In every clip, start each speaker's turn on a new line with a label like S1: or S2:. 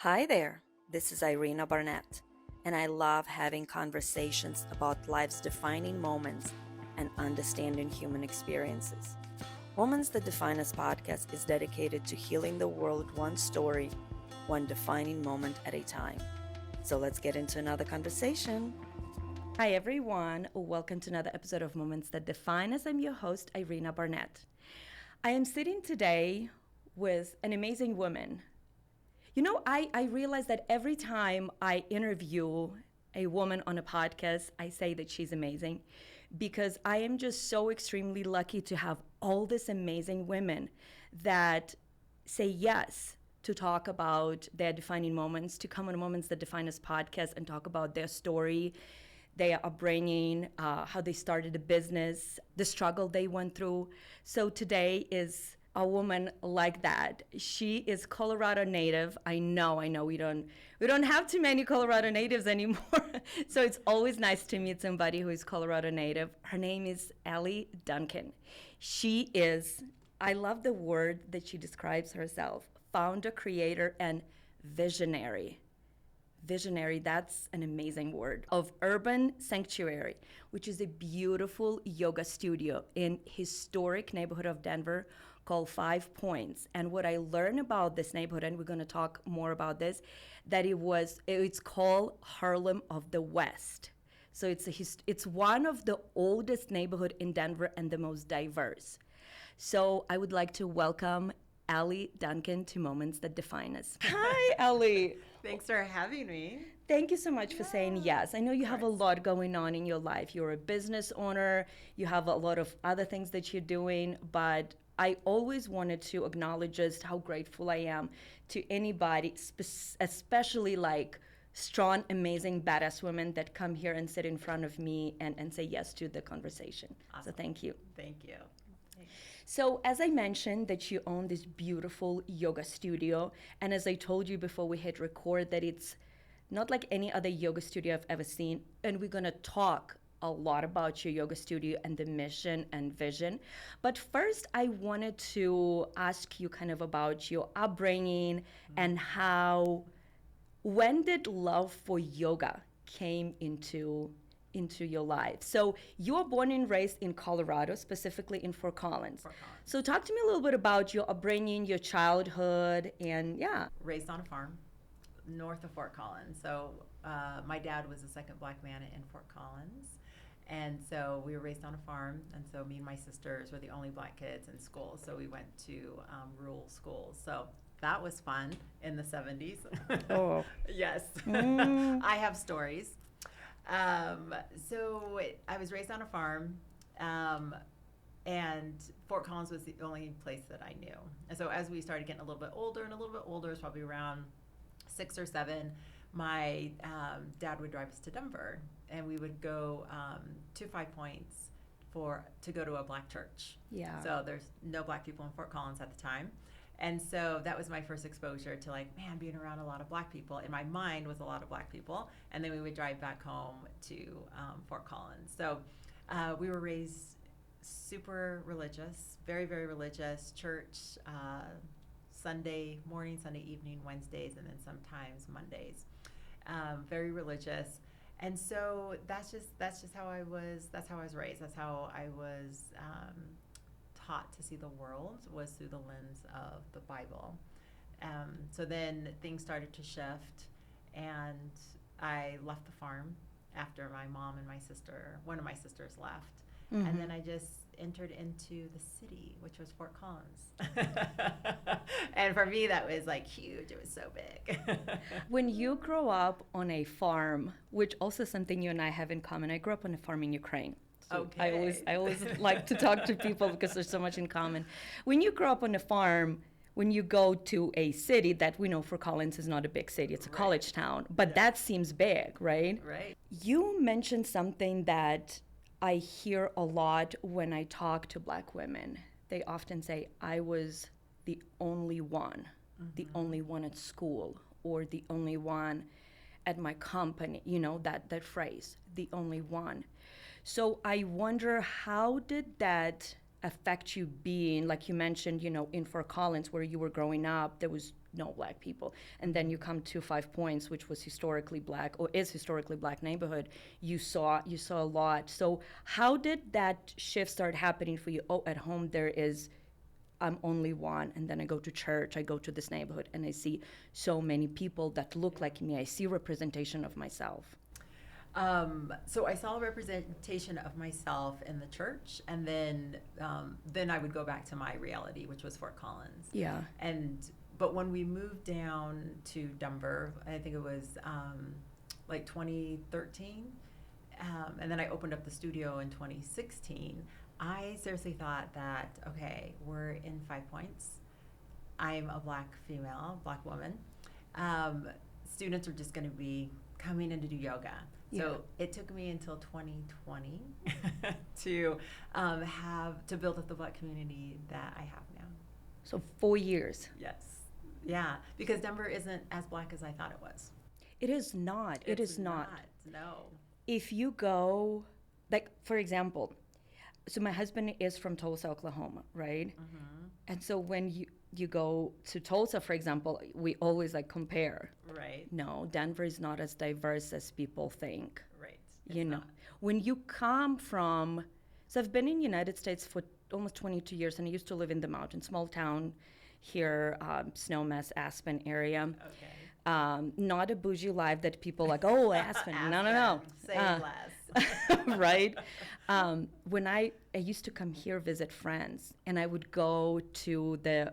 S1: Hi there, this is Iryna Barnett, and I love having conversations about life's defining moments and understanding human experiences. Moments That Define Us podcast is dedicated to healing the world one story, one defining moment at a time. So let's get into another conversation. Hi everyone, welcome to another episode of Moments That Define Us. I'm your host, Iryna Barnett. I am sitting today with an amazing woman. I realize that every time I interview a woman on a podcast, I say that she's amazing because I am just so extremely lucky to have all these amazing women that say yes to talk about their defining moments, to come on Moments That Define Us podcast and talk about their story, their upbringing, how they started a business, the struggle they went through. So today is a woman like that. She is Colorado native. I know we don't have too many Colorado natives anymore. So it's always nice to meet somebody who is Colorado native. Her name is Ali Duncan. She is, I love the word that she describes herself, founder, creator, and visionary. Visionary, that's an amazing word, of Urban Sanctuary, which is a beautiful yoga studio in historic neighborhood of Denver called 5 Points. And what I learned about this neighborhood, and we're going to talk more about this, that it's called Harlem of the West. So it's one of the oldest neighborhood in Denver and the most diverse. So I would like to welcome Ali Duncan to Moments That Define Us. Hi, Ali.
S2: Thanks for having me.
S1: Thank you so much for saying yes. I know you have a lot going on in your life. You're a business owner, you have a lot of other things that you're doing, but I always wanted to acknowledge just how grateful I am to anybody, especially like strong, amazing, badass women that come here and sit in front of me and say yes to the conversation.
S2: Awesome.
S1: So thank you.
S2: Thank you.
S1: So as I mentioned that you own this beautiful yoga studio, and as I told you before we hit record that it's not like any other yoga studio I've ever seen, and we're gonna talk a lot about your yoga studio and the mission and vision. But first I wanted to ask you kind of about your upbringing and when did love for yoga came into your life. So you were born and raised in Colorado, specifically in Fort Collins. So talk to me a little bit about your upbringing, your childhood, and yeah.
S2: Raised on a farm north of Fort Collins. So my dad was the second black man in Fort Collins. And so we were raised on a farm. And so me and my sisters were the only black kids in school. So we went to rural schools. So that was fun in the 70s.
S1: Oh.
S2: Yes. I have stories. So I was raised on a farm, and Fort Collins was the only place that I knew. And so as we started getting a little bit older, it was probably around 6 or 7, my dad would drive us to Denver, and we would go to 5 Points to go to a black church.
S1: Yeah.
S2: So there's no black people in Fort Collins at the time. And so that was my first exposure to being around a lot of black people. In my mind was a lot of black people. And then we would drive back home to Fort Collins. So we were raised super religious, very, very religious. Church, Sunday morning, Sunday evening, Wednesdays, and then sometimes Mondays. Very religious. And so that's just how I was. That's how I was raised. That's how I was taught to see the world, was through the lens of the Bible. So then things started to shift, and I left the farm after my mom and one of my sisters left. Mm-hmm. And then I just entered into the city, which was Fort Collins. And for me, that was huge. It was so big.
S1: When you grow up on a farm, which also something you and I have in common, I grew up on a farm in Ukraine. So
S2: okay.
S1: I always like to talk to people because there's so much in common. When you grow up on a farm, when you go to a city that we know Fort Collins is not a big city, it's a college town, but that seems big, right?
S2: Right.
S1: You mentioned something that I hear a lot when I talk to black women. They often say, I was the only one, the only one at school, or the only one at my company, that phrase, the only one. So I wonder, how did that affect you being, like you mentioned, in Fort Collins where you were growing up, there was
S3: no black people. And then you come to 5 Points, which was historically black or is historically black neighborhood. You saw a lot. So how did that shift start happening for you? Oh, at home there is, I'm only one, and then I go to church, I go to this neighborhood, and I see so many people that look like me. I see representation of myself.
S2: So I saw a representation of myself in the church, and then I would go back to my reality, which was Fort Collins.
S3: Yeah.
S2: But when we moved down to Denver, I think it was like 2013, and then I opened up the studio in 2016. I seriously thought that, okay, we're in 5 Points. I'm a black female, black woman. Students are just going to be coming in to do yoga. So it took me until 2020 to build up the black community that I have now.
S3: So 4 years.
S2: Yes. Yeah, because Denver isn't as black as I thought it was.
S3: It is not. It is not.
S2: No.
S3: If you go, like, for example, so my husband is from Tulsa, Oklahoma, right?
S2: Mm-hmm.
S3: And so when you go to Tulsa, for example, we always like compare.
S2: Right.
S3: No, Denver is not as diverse as people think.
S2: Right.
S3: You know, when you come from, so I've been in the United States for almost 22 years, and I used to live in the mountains, small town here, Snowmass, Aspen area.
S2: Okay.
S3: Not a bougie life that people like, oh, Aspen. No.
S2: Say less.
S3: Right? When I used to come here visit friends, and I would go to the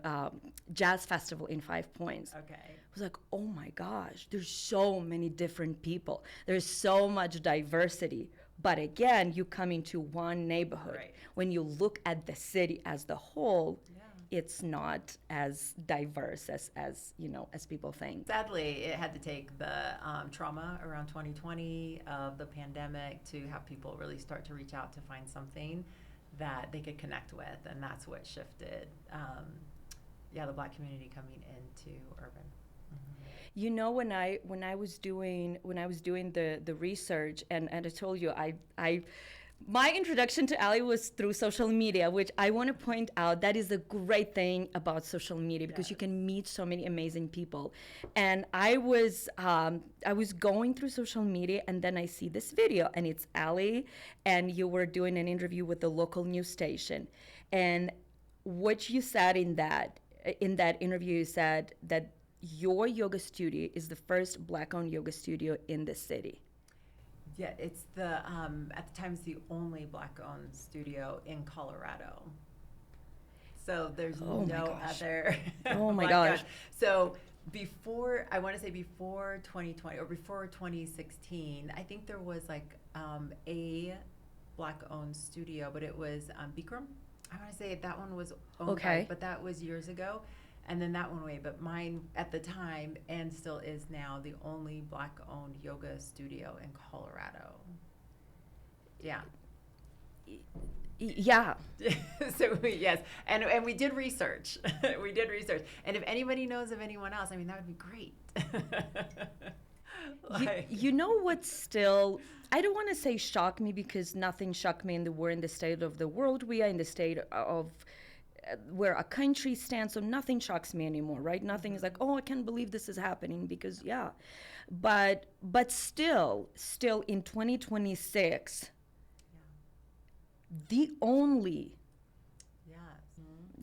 S3: jazz festival in 5 Points.
S2: Okay.
S3: I was like, oh my gosh, there's so many different people. There's so much diversity. But again, you come into one neighborhood.
S2: Right.
S3: When you look at the city as the whole,
S2: Yeah.
S3: it's not as diverse as people think.
S2: Sadly, it had to take the trauma around 2020 of the pandemic to have people really start to reach out to find something that they could connect with, and that's what shifted. The black community coming into urban.
S3: You know, when I was doing the research, and I told you I my introduction to Ali was through social media, which I want to point out that is a great thing about social media, because you can meet so many amazing people. And I was going through social media, and then I see this video, and it's Ali, and you were doing an interview with the local news station, and what you said in that interview, you said that your yoga studio is the first black-owned yoga studio in the city.
S2: Yeah, it's the at the time it's the only black-owned studio in Colorado. So there's no other.
S3: Oh my gosh!
S2: So before 2020 or before 2016, I think there was like a black-owned studio, but it was Bikram. I want to say that one was owned by, but that was years ago. And then that went away, but mine at the time, and still is now, the only black-owned yoga studio in Colorado. Yeah.
S3: Yeah.
S2: So yes, and we did research. We did research, and if anybody knows of anyone else, I mean, that would be great.
S3: You know what? Still, I don't want to say shock me, because nothing shocked me. We're in the state of the world we are in, the state of where a country stands, so nothing shocks me anymore, right? Nothing is like, oh, I can't believe this is happening, because but still in 2026, the only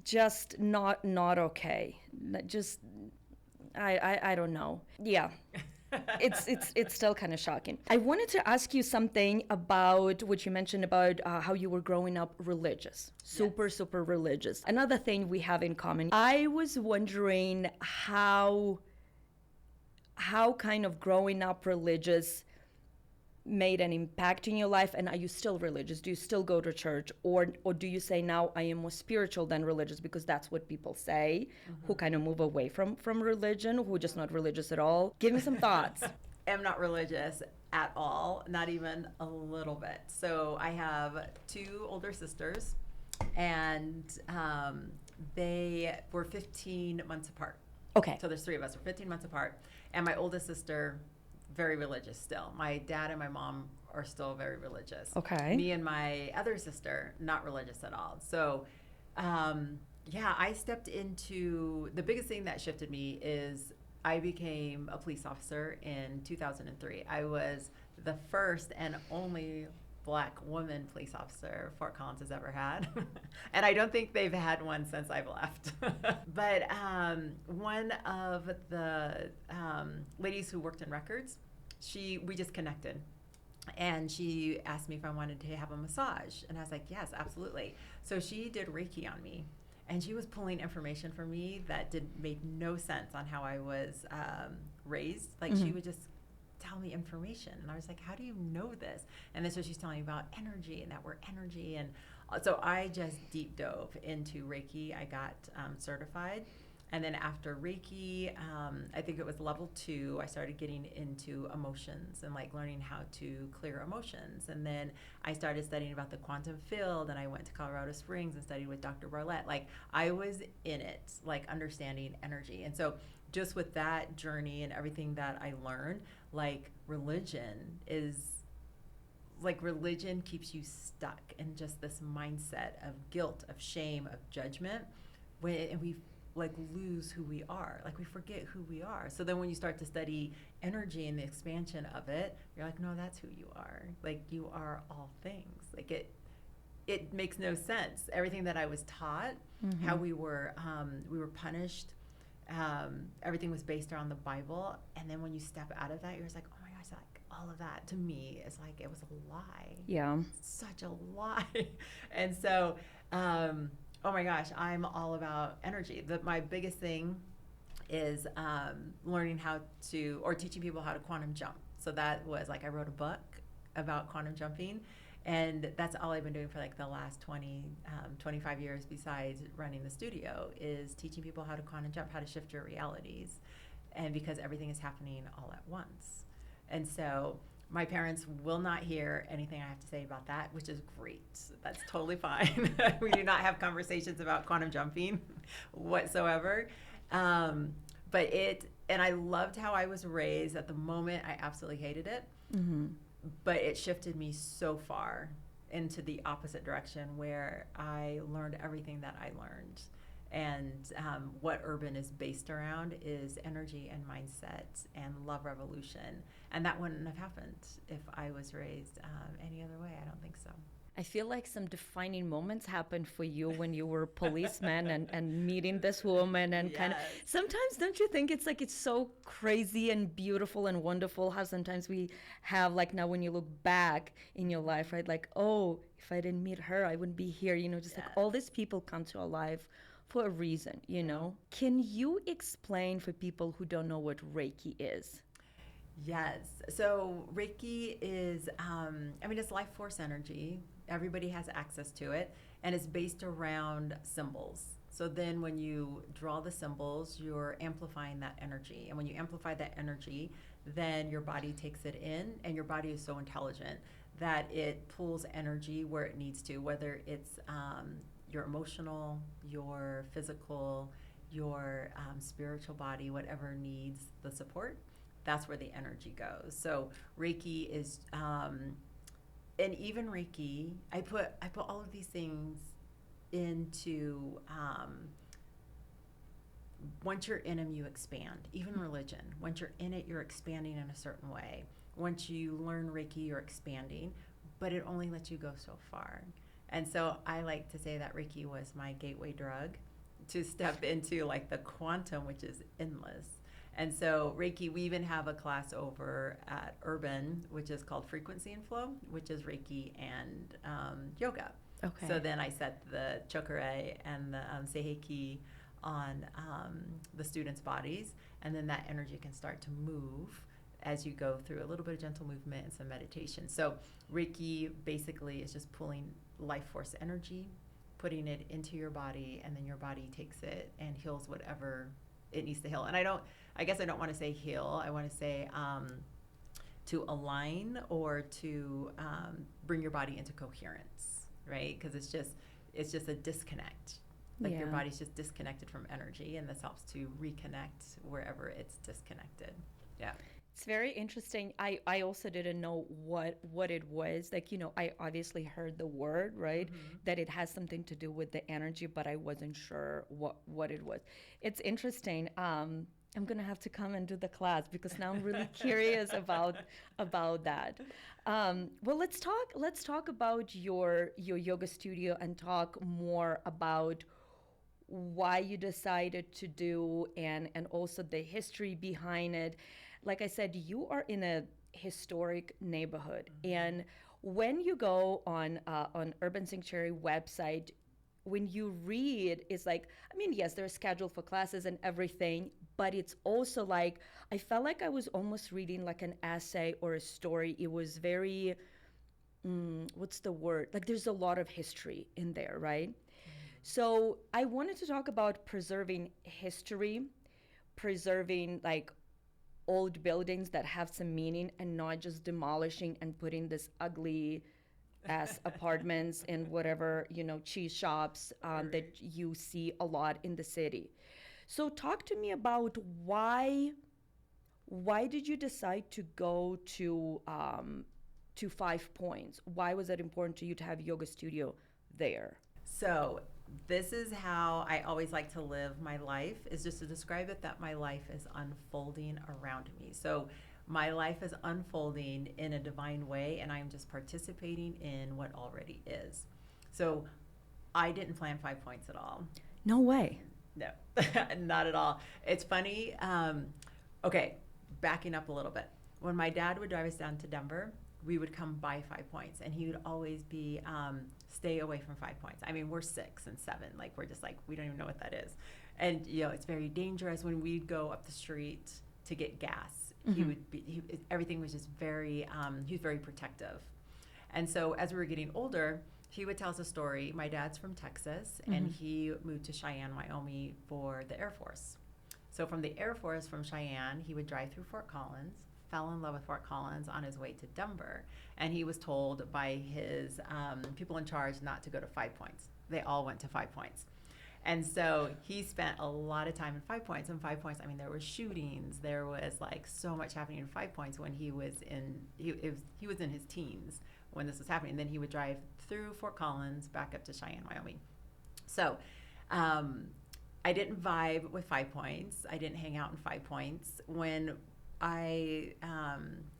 S3: just not okay, just I don't know. It's still kind of shocking. I wanted to ask you something about what you mentioned about how you were growing up religious, super religious. Another thing we have in common. I was wondering how kind of growing up religious made an impact in your life, and are you still religious? Do you still go to church, or do you say now I am more spiritual than religious, because that's what people say who kind of move away from religion, who are just not religious at all? Give me some thoughts.
S2: I'm not religious at all, not even a little bit. So I have 2 older sisters, and they were 15 months apart.
S3: Okay.
S2: So there's 3 of us. We're 15 months apart, and my oldest sister, very religious still. My dad and my mom are still very religious.
S3: Okay.
S2: Me and my other sister, not religious at all. So, Yeah, I stepped into the biggest thing that shifted me is I became a police officer in 2003. I was the first and only Black woman police officer Fort Collins has ever had. And I don't think they've had one since I've left. But one of the ladies who worked in records, we just connected. And she asked me if I wanted to have a massage. And I was like, yes, absolutely. So she did Reiki on me. And she was pulling information from me that made no sense on how I was raised. Like she would just tell me information, and I was like, how do you know this? And then so she's telling me about energy and that we're energy, and so I just deep dove into Reiki. I got certified, and then after Reiki, I think it was level 2, I started getting into emotions and like learning how to clear emotions. And then I started studying about the quantum field, and I went to Colorado Springs and studied with Dr. Barlett. Like I was in it, like understanding energy. And so just with that journey and everything that I learned, like religion keeps you stuck in just this mindset of guilt, of shame, of judgment, and we like lose who we are. Like we forget who we are. So then when you start to study energy and the expansion of it, you're like, no, that's who you are. Like you are all things. Like it makes no sense. Everything that I was taught, how we were punished, everything was based around the Bible. And then when you step out of that, you're just like, oh my gosh, like all of that to me is like, it was a lie.
S3: Yeah.
S2: Such a lie. And so, oh my gosh, I'm all about energy. My biggest thing is learning how to, or teaching people how to quantum jump. So that was like, I wrote a book about quantum jumping, and that's all I've been doing for like the last 25 years besides running the studio, is teaching people how to quantum jump, how to shift your realities, and because everything is happening all at once. And so my parents will not hear anything I have to say about that, which is great. That's totally fine. We do not have conversations about quantum jumping whatsoever. And I loved how I was raised. At the moment, I absolutely hated it. But it shifted me so far into the opposite direction, where I learned everything that I learned. And what urban is based around is energy and mindset and love revolution. And that wouldn't have happened if I was raised any other way. I don't think so.
S3: I feel like some defining moments happened for you when you were a policeman and meeting this woman and kind of, sometimes don't you think it's like, it's so crazy and beautiful and wonderful how sometimes we have, like now when you look back in your life, right? Like, oh, if I didn't meet her, I wouldn't be here, just like all these people come to our life for a reason, Can you explain for people who don't know what Reiki is?
S2: Yes. So Reiki is, it's life force energy. Everybody has access to it, and it's based around symbols. So then when you draw the symbols, you're amplifying that energy. And when you amplify that energy, then your body takes it in, and your body is so intelligent that it pulls energy where it needs to, whether it's your emotional, your physical, your spiritual body, whatever needs the support, that's where the energy goes. So Reiki is, and even Reiki, I put all of these things into, once you're in them, you expand. Even religion, once you're in it, you're expanding in a certain way. Once you learn Reiki, you're expanding, but it only lets you go so far. And so I like to say that Reiki was my gateway drug to step into like the quantum, which is endless. And so Reiki, we even have a class over at Urban, which is called Frequency and Flow, which is Reiki and yoga.
S3: Okay.
S2: So then I set the chokure and the seiheki on the students' bodies, and then that energy can start to move as you go through a little bit of gentle movement and some meditation. So Reiki basically is just pulling life force energy, putting it into your body, and then your body takes it and heals whatever it needs to heal. And I guess I don't want to say heal. I want to say to align or to bring your body into coherence, right? Because it's just a disconnect. Like your body's just disconnected from energy, and this helps to reconnect wherever it's disconnected. Yeah.
S3: It's very interesting. I also didn't know what it was. Like, I obviously heard the word, right? That it has something to do with the energy, but I wasn't sure what it was. It's interesting. I'm gonna have to come and do the class because now I'm really curious about that. Well, let's talk about your yoga studio and talk more about why you decided to do and also the history behind it. Like I said, you are in a historic neighborhood, and when you go on Urban Sanctuary website, when you read, it's like, I mean, yes, there's schedule for classes and everything, but it's also like, I felt like I was almost reading like an essay or a story. It was very, what's the word? Like, there's a lot of history in there, right? So I wanted to talk about preserving history, preserving like old buildings that have some meaning and not just demolishing and putting this ugly ass apartments and whatever, cheese shops that you see a lot in the city. So talk to me about why did you decide to go to 5 Points? Why was it important to you to have yoga studio there?
S2: So this is how I always like to live my life, is just to describe it that my life is unfolding around me. So my life is unfolding in a divine way, and I'm just participating in what already is. So I didn't plan 5 Points at all.
S3: No way.
S2: No, not at all. It's funny. Okay, backing up a little bit. When my dad would drive us down to Denver, we would come by 5 Points, and he would always be, stay away from 5 Points. I mean, we're 6 and 7. Like, we're just like, we don't even know what that is. And, it's very dangerous. When we'd go up the street to get gas, he would be, everything was just very, he was very protective. And so as we were getting older, he would tell us a story. My dad's from Texas, and he moved to Cheyenne, Wyoming for the Air Force. So from the Air Force, from Cheyenne, he would drive through Fort Collins, fell in love with Fort Collins on his way to Denver, and he was told by his people in charge not to go to 5 Points. They all went to 5 Points. And so he spent a lot of time in 5 Points. And 5 Points, I mean, there were shootings. There was like so much happening in 5 Points when he was in his teens when this was happening. And then he would drive through Fort Collins back up to Cheyenne, Wyoming. So I didn't vibe with 5 Points. I didn't hang out in 5 Points. When I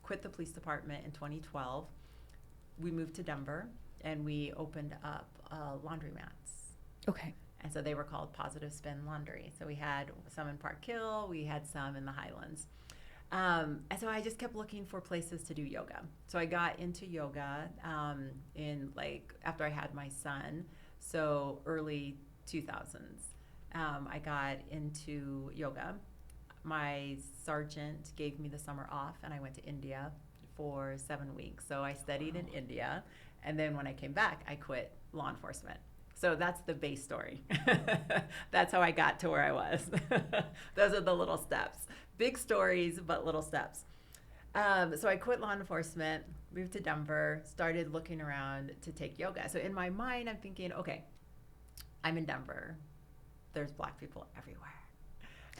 S2: quit the police department in 2012, we moved to Denver, and we opened up laundromats.
S3: Okay.
S2: And so they were called Positive Spin Laundry. So we had some in Park Hill, we had some in the Highlands. And so I just kept looking for places to do yoga. So I got into yoga after I had my son, so early 2000s. I got into yoga. My sergeant gave me the summer off, and I went to India for 7 weeks. So I studied in India, and then when I came back, I quit law enforcement. So that's the base story. That's how I got to where I was. Those are the little steps. Big stories, but little steps. So I quit law enforcement, moved to Denver, started looking around to take yoga. So in my mind, I'm thinking, okay, I'm in Denver. There's Black people everywhere.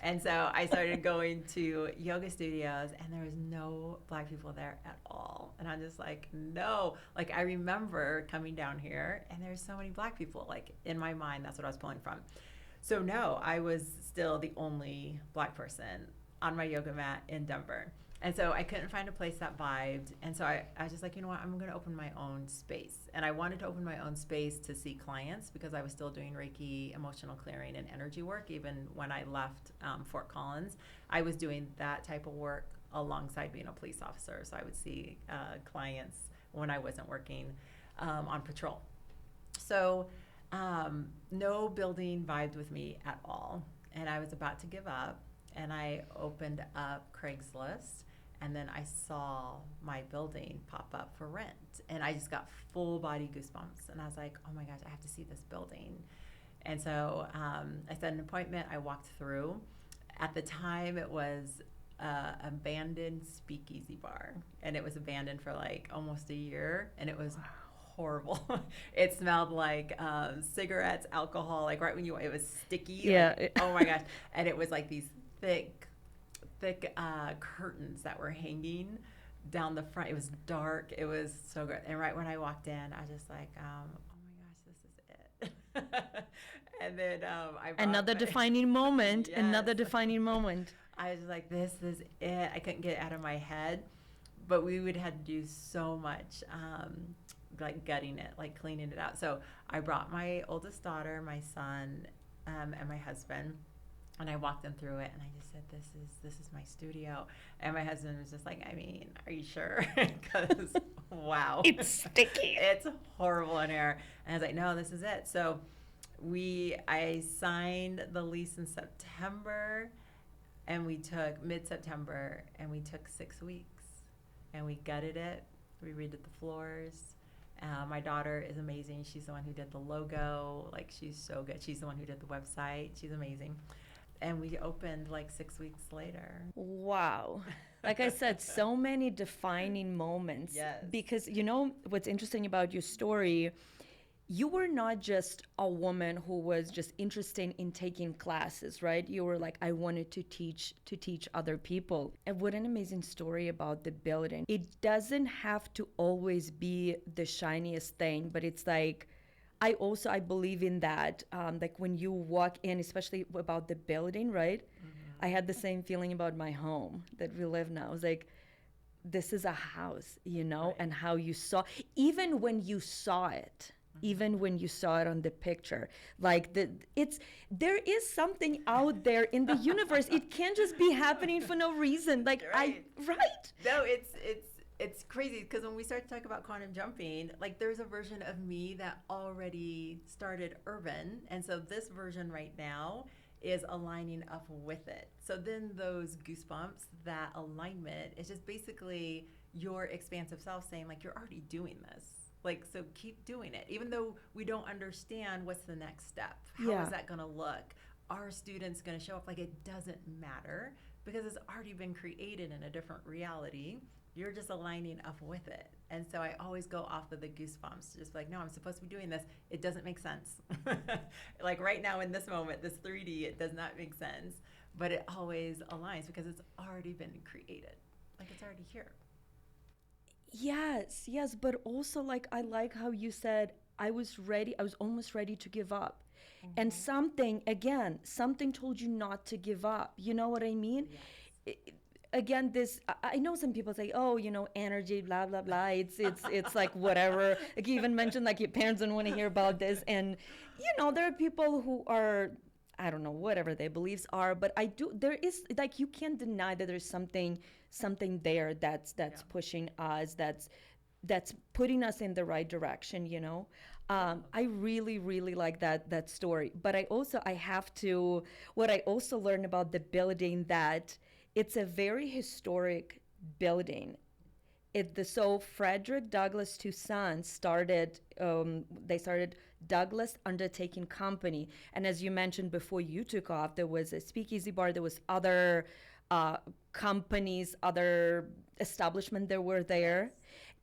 S2: And so I started going to yoga studios, and there was no Black people there at all. And I'm just like, no. Like, I remember coming down here, and there's so many Black people. Like, in my mind, that's what I was pulling from. So no, I was still the only Black person on my yoga mat in Denver. And so I couldn't find a place that vibed. And so I was just like, you know what, I'm going to open my own space. And I wanted to open my own space to see clients, because I was still doing Reiki, emotional clearing, and energy work. Even when I left Fort Collins, I was doing that type of work alongside being a police officer. So I would see clients when I wasn't working on patrol. So no building vibed with me at all. And I was about to give up. And I opened up Craigslist, and then I saw my building pop up for rent. And I just got full body goosebumps. And I was like, oh my gosh, I have to see this building. And so I set an appointment. I walked through. At the time, it was abandoned speakeasy bar. And it was abandoned for like almost a year. And it was horrible. It smelled like cigarettes, alcohol, like right when it was sticky.
S3: Yeah.
S2: Like, oh my gosh. And it was like these thick thick curtains that were hanging down the front. It was dark. It was so good. And right when I walked in, I was just like, oh my gosh, this is it. And then I brought
S3: Another
S2: my-
S3: defining moment.
S2: Yes.
S3: Another defining moment.
S2: I was like, this is it. I couldn't get it out of my head. But we would have to do so much, like gutting it, like cleaning it out. So I brought my oldest daughter, my son, and my husband, and I walked them through it, and I just said, this is my studio. And my husband was just like, I mean, are you sure? Because wow,
S3: It's sticky.
S2: it's horrible in here. And I was like, no, this is it. So I signed the lease in September, and we took mid-September, and we took 6 weeks, and we gutted it. We redid the floors. My daughter is amazing. She's the one who did the logo. Like, she's so good. She's the one who did the website. She's amazing. And we opened like 6 weeks later.
S3: Wow. Like I said, so many defining moments.
S2: Yes.
S3: Because what's interesting about your story, you were not just a woman who was just interested in taking classes, right? You were like, I wanted to teach other people. And what an amazing story about the building. It doesn't have to always be the shiniest thing, but it's like, I believe in that. Like when you walk in, especially about the building, right? Mm-hmm. I had the same feeling about my home that we live now. I was like, this is a house,
S2: Right.
S3: and how you saw, even when you saw it, even when you saw it on the picture, like there is something out there in the universe. It can't just be happening for no reason. Like
S2: Right.
S3: right?
S2: No, it's crazy because when we start to talk about quantum jumping, like there's a version of me that already started urban. And so this version right now is aligning up with it. So then those goosebumps, that alignment is just basically your expansive self saying like, you're already doing this. Like, so keep doing it. Even though we don't understand what's the next step. How is that going to look? Are students going to show up? Like, it doesn't matter because it's already been created in a different reality. You're just aligning up with it. And so I always go off of the goosebumps, just like, no, I'm supposed to be doing this. It doesn't make sense. Like right now in this moment, this 3D, it does not make sense, but it always aligns because it's already been created. Like it's already here.
S3: Yes, but also like I like how you said I was almost ready to give up. Mm-hmm. And something told you not to give up. You know what I mean?
S2: Yes.
S3: Again, I know some people say, oh, energy, blah blah blah. It's like whatever. Like you even mentioned like your parents don't want to hear about this, and there are people who are, I don't know, whatever their beliefs are, but there is, like, you can't deny that there's something there that's pushing us, that's putting us in the right direction, I really, really like that story. But what I also learned about the building, that it's a very historic building. So Frederick Douglass' two sons started Douglass Undertaking Company. And as you mentioned before you took off, there was a speakeasy bar, there was other companies, other establishments that were there.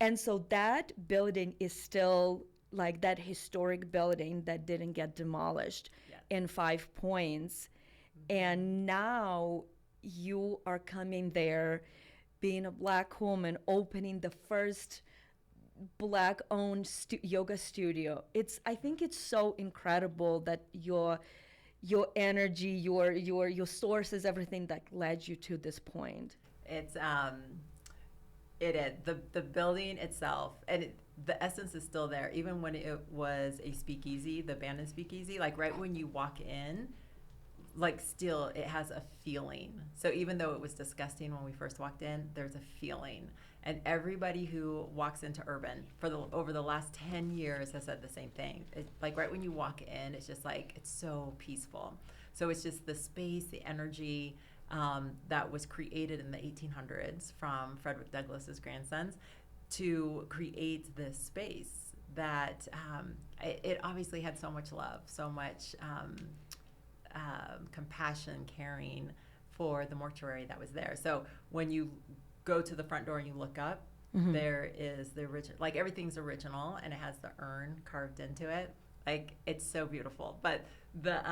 S3: And so that building is still like that historic building that didn't get demolished in 5 Points. Mm-hmm. And now you are coming there, being a Black woman, opening the first Black-owned yoga studio. I think it's so incredible that your energy, your sources, everything that led you to this point.
S2: It's it is the building itself, and the essence is still there, even when it was a speakeasy, the abandoned speakeasy. Like right when you walk in, like still it has a feeling. So even though it was disgusting when we first walked in, there's a feeling. And everybody who walks into urban over the last 10 years has said the same thing. Like right when you walk in, it's just like, it's so peaceful. So it's just the space, the energy that was created in the 1800s from Frederick Douglass's grandsons to create this space that it obviously had so much love, so much compassion, caring for the mortuary that was there. So when you go to the front door and you look up, mm-hmm. there is the original, like everything's original, and it has the urn carved into it. Like it's so beautiful. But the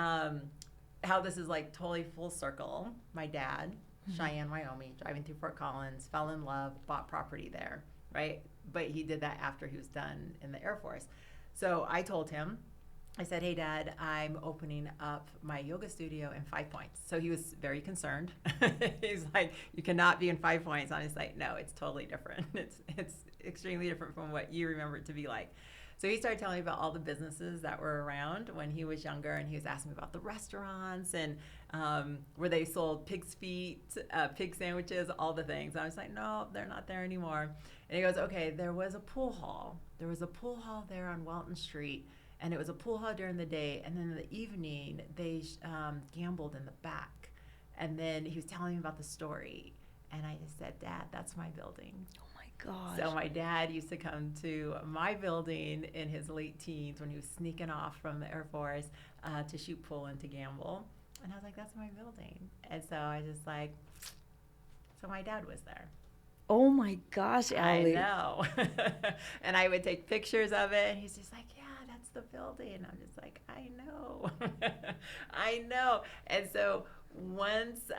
S2: how this is like totally full circle. My dad Cheyenne, Wyoming, driving through Fort Collins, fell in love, bought property there, right? But he did that after he was done in the Air Force. So I told him, I said, hey, Dad, I'm opening up my yoga studio in 5 Points. So he was very concerned. He's like, you cannot be in 5 Points. And I was like, no, it's totally different. It's extremely different from what you remember it to be like. So he started telling me about all the businesses that were around when he was younger, and he was asking me about the restaurants and where they sold pig's feet, pig sandwiches, all the things. I was like, no, they're not there anymore. And he goes, okay, there was a pool hall. There was a pool hall there on Welton Street, and it was a pool hall during the day, and then in the evening they gambled in the back. And then he was telling me about the story, and I just said, Dad, that's my building.
S3: Gosh.
S2: So my dad used to come to my building in his late teens when he was sneaking off from the Air Force to shoot pool and to gamble. And I was like, that's my building. And so I just like, so my dad was there.
S3: Oh my gosh, Ali.
S2: I know. And I would take pictures of it, and he's just like, yeah, that's the building. And I'm just like, I know. I know. And so once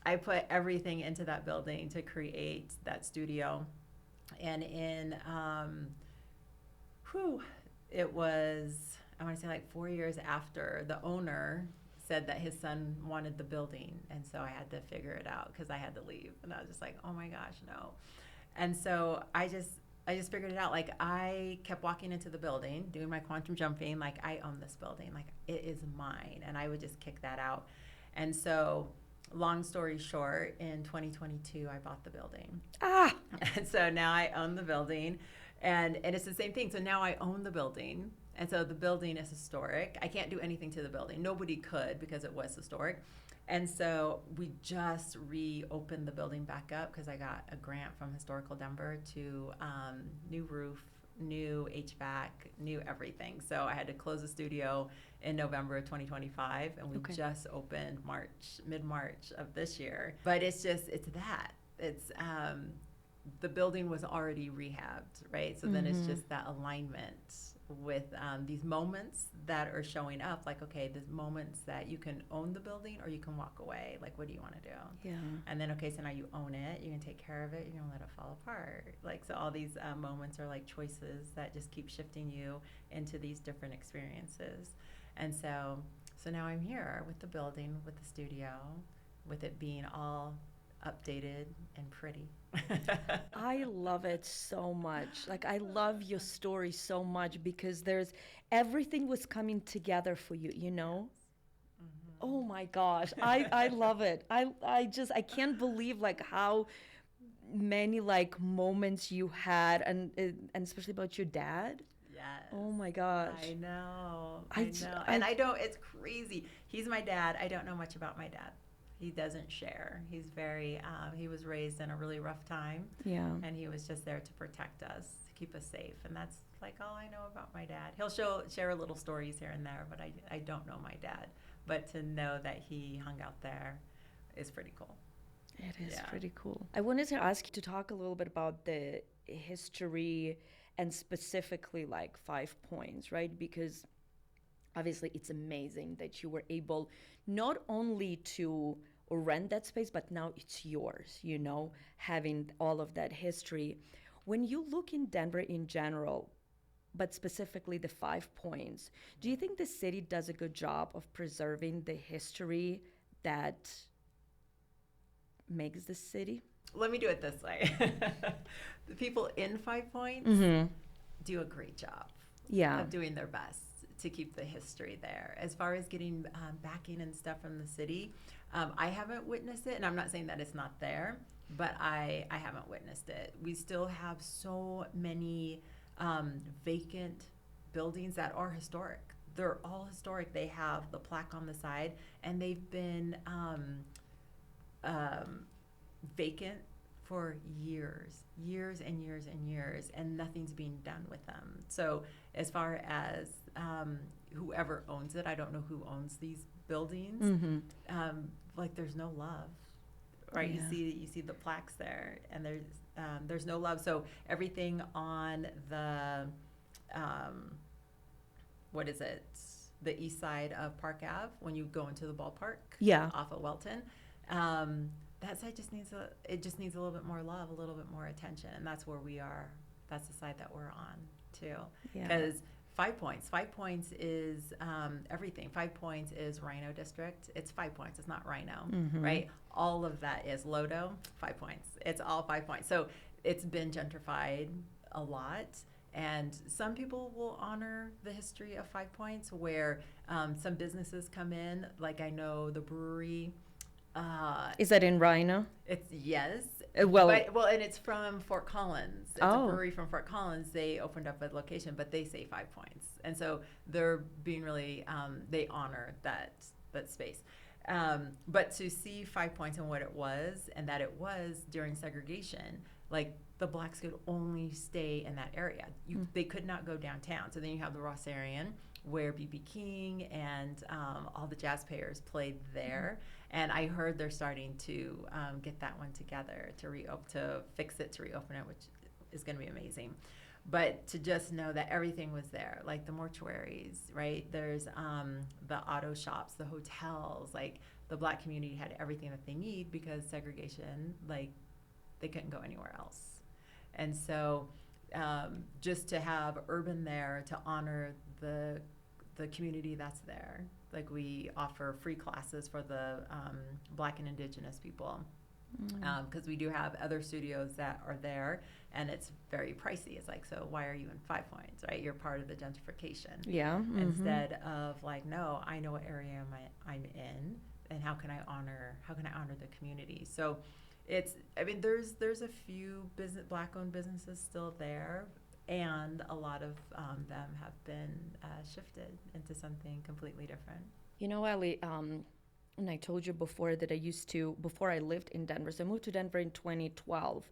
S2: I put everything into that building to create that studio. And in, it was, I want to say like 4 years after, the owner said that his son wanted the building. And so I had to figure it out because I had to leave. And I was just like, oh my gosh, no. And so I just figured it out. Like, I kept walking into the building, doing my quantum jumping, like, I own this building. Like, it is mine. And I would just kick that out. And so, long story short, in 2022, I bought the building. And so now I own the building, and it's the same thing. So now I own the building, and so the building is historic. I can't do anything to the building. Nobody could because it was historic. And so we just reopened the building back up because I got a grant from Historical Denver to new roof, new HVAC, new everything. So I had to close the studio in November of 2025, and we just opened mid-March of this year. But it's that. It's the building was already rehabbed, right? So then it's just that alignment with these moments that are showing up. Like, okay, there's moments that you can own the building or you can walk away. Like, what do you want to do?
S3: Yeah.
S2: And then, okay, so now you own it. You can take care of it. You're going to let it fall apart. Like, so all these moments are like choices that just keep shifting you into these different experiences. And so now I'm here with the building, with the studio, with it being all updated and pretty.
S3: I love it so much. Like, I love your story so much because everything was coming together for you, you know? Oh my gosh. I love it. I can't believe like how many like moments you had and especially about your dad.
S2: Yes.
S3: Oh my gosh.
S2: I know. And it's crazy. He's my dad. I don't know much about my dad. He doesn't share. He's very, he was raised in a really rough time. Yeah. And he was just there to protect us, to keep us safe. And that's like all I know about my dad. He'll share little stories here and there, but I don't know my dad. But to know that he hung out there is pretty cool.
S3: It is pretty cool. I wanted to ask you to talk a little bit about the history and specifically like 5 Points, right? Because obviously it's amazing that you were able not only to rent that space, but now it's yours, you know, having all of that history. When you look in Denver in general, but specifically the 5 Points, do you think the city does a good job of preserving the history that makes the city?
S2: Let me do it this way. The people in 5 Points do a great job of doing their best to keep the history there. As far as getting backing and stuff from the city, I haven't witnessed it, and I'm not saying that it's not there, but I haven't witnessed it. We still have so many vacant buildings that are historic. They're all historic. They have the plaque on the side, and they've been vacant for years and years and years, and nothing's being done with them. So as far as whoever owns it, I don't know who owns these buildings. Like, there's no love, right? Yeah. You see the plaques there, and there's no love. So everything on the the east side of Park Ave, when you go into the ballpark, off of Welton, That side just needs a little bit more love, a little bit more attention, and that's where we are. That's the side that we're on too,
S3: Yeah.
S2: because 5 points. 5 points is everything. 5 points is Rhino District. It's 5 points. It's not Rhino, right? All of that is Lodo. 5 points. It's all 5 points. So it's been gentrified a lot. And some people will honor the history of 5 points, where some businesses come in. Like I know the brewery.
S3: Is that in Rhino?
S2: It's yes.
S3: Well,
S2: And it's from Fort Collins. It's
S3: Oh.
S2: a brewery from Fort Collins. They opened up a location, but they say 5 points, and so they're being really they honor that space. But to see 5 points and what it was, and that it was during segregation, like the blacks could only stay in that area. They could not go downtown. So then you have the Rossarian, where B.B. King and all the jazz players played there. And I heard they're starting to get that one together to fix it, to reopen it, which is going to be amazing. But to just know that everything was there, like the mortuaries, right? There's the auto shops, the hotels, like the black community had everything that they need, because segregation, like they couldn't go anywhere else. And so just to have urban there to honor the community that's there. Like we offer free classes for the Black and Indigenous people, because we do have other studios that are there, and it's very pricey. It's like, so why are you in 5 points, right? You're part of the gentrification.
S3: Yeah.
S2: Instead of like, no, I know what area I'm in, and how can I honor the community? So it's, I mean, there's a few black-owned businesses still there, and a lot of them have been shifted into something completely different.
S3: You know, Ali, and I told you before that before I lived in Denver, so I moved to Denver in 2012,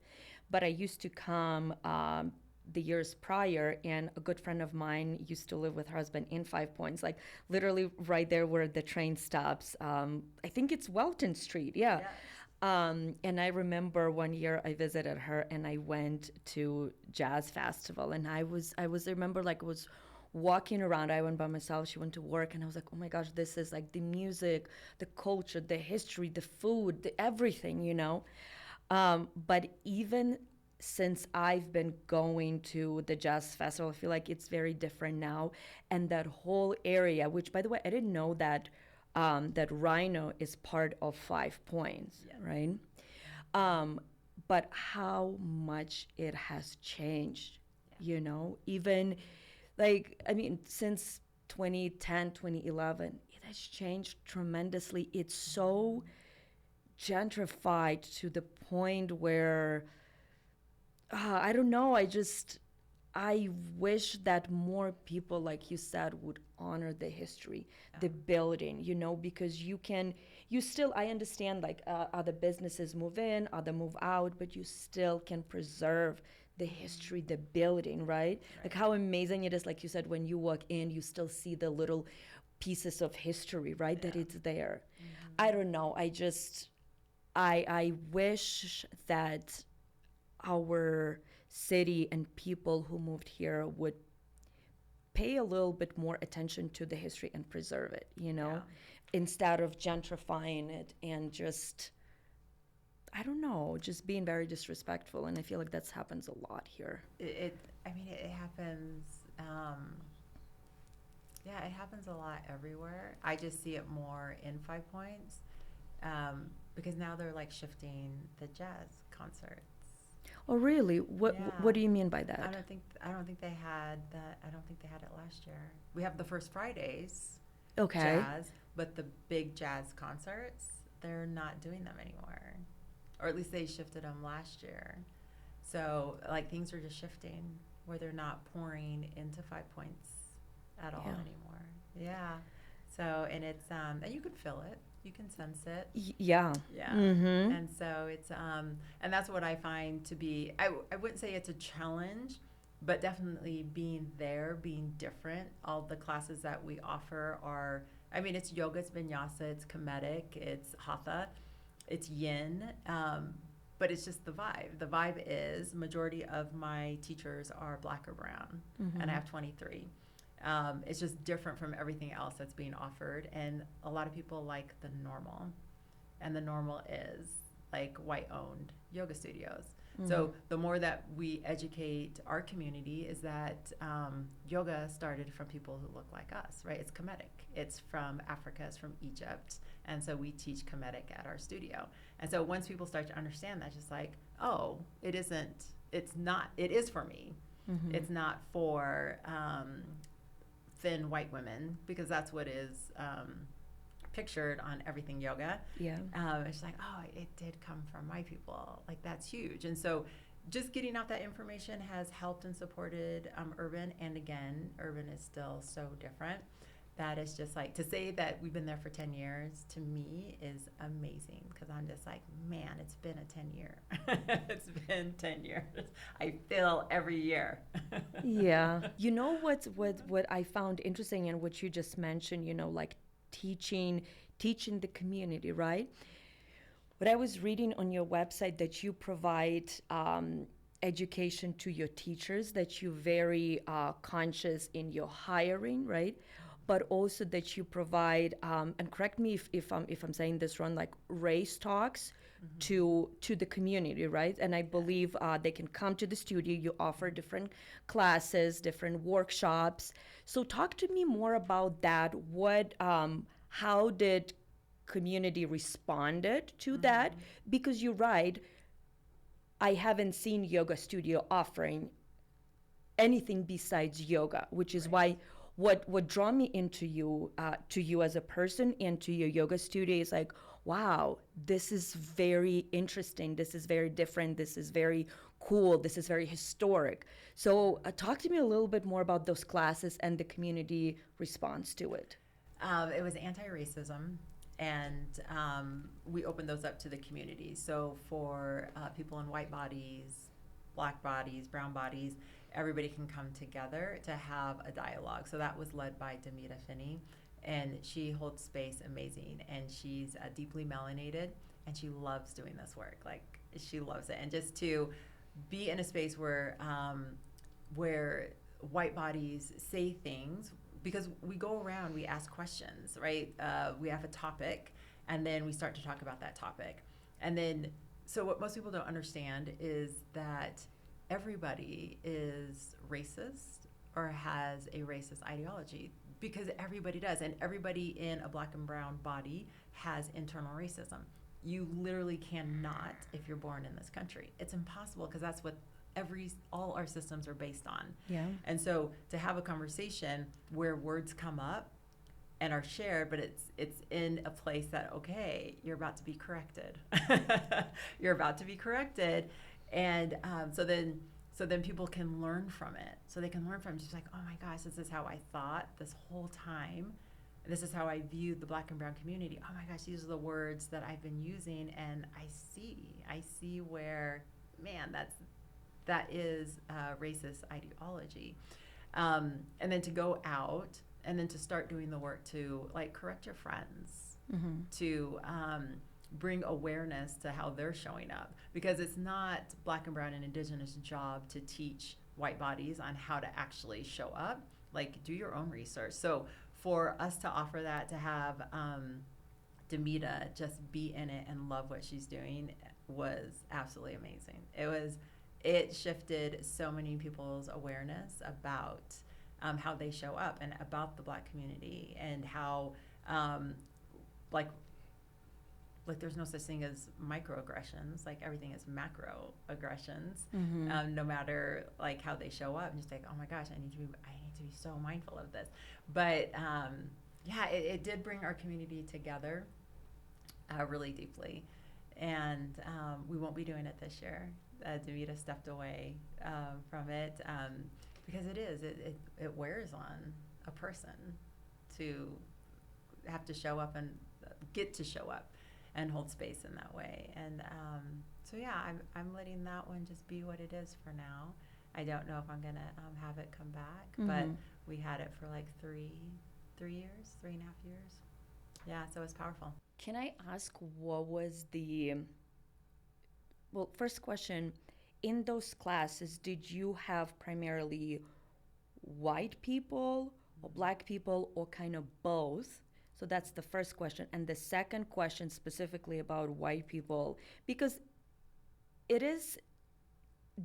S3: but I used to come the years prior, and a good friend of mine used to live with her husband in 5 points, like literally right there where the train stops. I think it's Welton Street, yeah. And I remember one year I visited her, and I went to jazz festival, and I remember like I was walking around. I went by myself, she went to work, and I was like, oh my gosh, this is like the music, the culture, the history, the food, the everything, you know. But even since I've been going to the jazz festival, I feel like it's very different now. And that whole area, which by the way, I didn't know that that Rhino is part of 5 points, right? But how much it has changed, you know, even like, I mean, since 2010, 2011, it has changed tremendously. It's so gentrified to the point where, I don't know, I wish that more people, like you said, would honor the history, the building, you know, because I understand like other businesses move in, other move out, but you still can preserve the history, the building, right? Like how amazing it is, like you said, when you walk in, you still see the little pieces of history, right? That it's there. I don't know, I wish that our city and people who moved here would pay a little bit more attention to the history and preserve it, you know, instead of gentrifying it and just, I don't know, just being very disrespectful. And I feel like that happens a lot here.
S2: It happens. It happens a lot everywhere. I just see it more in 5 points, because now they're like shifting the jazz concerts.
S3: Oh, really? What do you mean by that?
S2: I don't think they had that. I don't think they had it last year. We have the First Fridays, jazz, but the big jazz concerts, they're not doing them anymore, or at least they shifted them last year. So like things are just shifting where they're not pouring into 5 points at all anymore. Yeah. So, and it's and you can feel it. You can sense it.
S3: Yeah. Mm-hmm.
S2: And so it's and that's what I find to be, I wouldn't say it's a challenge, but definitely being there, being different. All the classes that we offer are, I mean, it's yoga, it's vinyasa, it's Kemetic, it's hatha, it's yin, but it's just the vibe. The vibe is majority of my teachers are black or brown, and I have 23. It's just different from everything else that's being offered, and a lot of people like the normal. and the normal is like white-owned yoga studios. So the more that we educate our community is that yoga started from people who look like us, right? It's Kemetic. It's from Africa. It's from Egypt. And so we teach Kemetic at our studio. And so once people start to understand that, just like, oh, it is for me. It's not for thin white women, because that's what is pictured on everything yoga.
S3: Yeah.
S2: It's like, oh, it did come from my people. Like, that's huge. And so just getting out that information has helped and supported urban. And again, urban is still so different. That is just like, to say that we've been there for 10 years to me is amazing, because I'm just like, man, it's been a 10-year. It's been 10 years. I feel every year.
S3: Yeah. You know what I found interesting in what you just mentioned, like teaching the community, right? What I was reading on your website, that you provide education to your teachers, that you're very conscious in your hiring, right? But also that you provide, and correct me if I'm saying this wrong, like race talks to the community, right? And I believe they can come to the studio. You offer different classes, different workshops. So talk to me more about that. How did community responded to that? Because you're right, I haven't seen yoga studio offering anything besides yoga, which is why what draw me into you to you as a person and to your yoga studio is like, wow, this is very interesting, this is very different, this is very cool, this is very historic. So talk to me a little bit more about those classes and the community response to it.
S2: It was anti-racism, and we opened those up to the community. So for people in white bodies, black bodies, brown bodies, everybody can come together to have a dialogue. So that was led by Demita Finney, and she holds space amazing, and she's deeply melanated, and she loves doing this work. Like, she loves it. And just to be in a space where white bodies say things, because we go around, we ask questions, right? We have a topic, and then we start to talk about that topic. And then, so what most people don't understand is that everybody is racist or has a racist ideology, because everybody does. And everybody in a black and brown body has internal racism. You literally cannot, if you're born in this country. It's impossible, because that's what all our systems are based on.
S3: Yeah.
S2: And so to have a conversation where words come up and are shared, but it's in a place that, okay, you're about to be corrected. You're about to be corrected. And so then people can learn from it. So they can learn from it. Just like, oh my gosh, this is how I thought this whole time. This is how I viewed the black and brown community. Oh my gosh, these are the words that I've been using, and I see where, man, that is racist ideology. And then to go out and then to start doing the work to, like, correct your friends, to bring awareness to how they're showing up, because it's not black and brown and indigenous job to teach white bodies on how to actually show up. Like, do your own research. So for us to offer that, to have Demita just be in it and love what she's doing, was absolutely amazing. It shifted so many people's awareness about how they show up and about the black community, and how like there's no such thing as microaggressions. Like, everything is macroaggressions, no matter like how they show up. And just like, oh my gosh, I need to be so mindful of this. But yeah, it did bring our community together really deeply, and we won't be doing it this year. Demita stepped away from it because it wears on a person to have to show up and get to show up and hold space in that way. And so yeah, I'm letting that one just be what it is for now. I don't know if I'm gonna have it come back, but we had it for like 3.5 years. Yeah, so it's powerful.
S3: Can I ask, what was well, first question, in those classes, did you have primarily white people or black people, or kind of both? So that's the first question. And the second question specifically about white people, because it is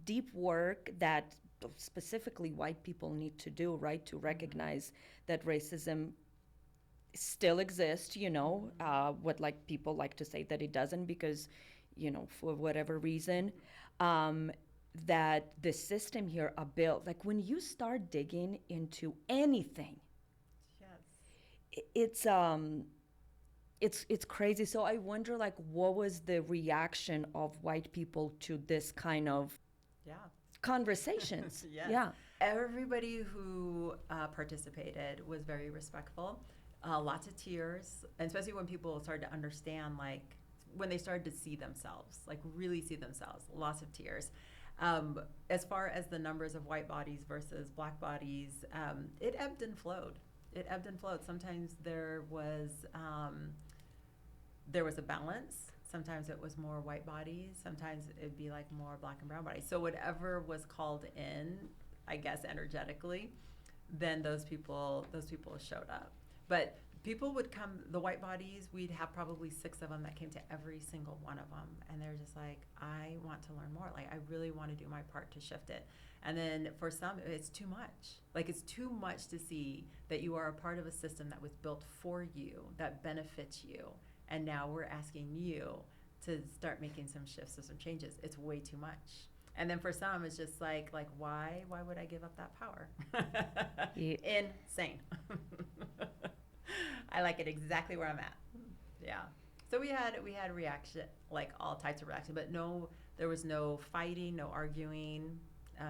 S3: deep work that specifically white people need to do, right? To recognize that racism still exists, what like people like to say that it doesn't because, for whatever reason, um, that the system here are built. Like when you start digging into anything,
S2: Yes.
S3: It's crazy. So I wonder, like, what was the reaction of white people to this kind of
S2: Yeah.
S3: conversations?
S2: Yes.
S3: Yeah.
S2: Everybody who participated was very respectful. Lots of tears, and especially when people started to understand, like when they started to see themselves, like really see themselves. Lots of tears. As far as the numbers of white bodies versus black bodies, it ebbed and flowed. It ebbed and flowed. Sometimes there was a balance. Sometimes it was more white bodies. Sometimes it'd be like more black and brown bodies. So whatever was called in, I guess energetically, then those people showed up. But people would come, the white bodies, we'd have probably 6 of them that came to every single one of them. And they're just like, I want to learn more. Like, I really want to do my part to shift it. And then for some, it's too much. Like, it's too much to see that you are a part of a system that was built for you, that benefits you. And now we're asking you to start making some shifts or some changes. It's way too much. And then for some, it's just like why would I give up that power?
S3: Yeah.
S2: Insane. I like it exactly where I'm at. Yeah. So we had reaction, like all types of reaction, but no, there was no fighting, no arguing,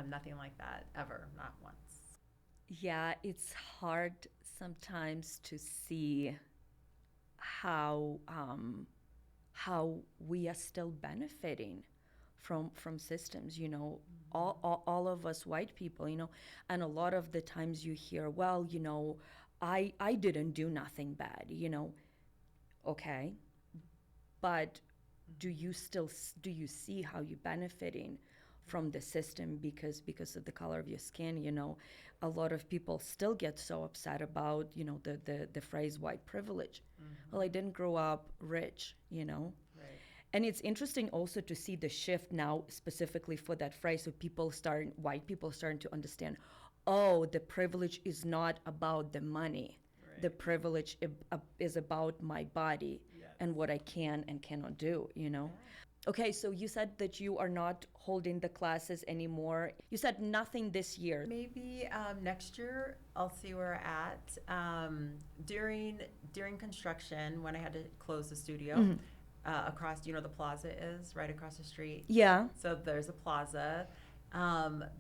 S2: nothing like that ever, not once.
S3: Yeah, it's hard sometimes to see how we are still benefiting from systems, all of us white people, and a lot of the times you hear, well, I didn't do nothing bad, okay, but do you see how you're benefiting from the system because of the color of your skin? A lot of people still get so upset about the phrase white privilege. Well, I didn't grow up rich.
S2: Right.
S3: And it's interesting also to see the shift now specifically for that phrase. So white people starting to understand, oh, the privilege is not about the money.
S2: Right.
S3: The privilege is about my body.
S2: Yes.
S3: And what I can and cannot do.
S2: Yeah.
S3: Okay, so you said that you are not holding the classes anymore. You said nothing this year.
S2: Maybe next year I'll see where we're at. During construction, when I had to close the studio, across, the plaza is right across the street.
S3: Yeah.
S2: So there's a plaza.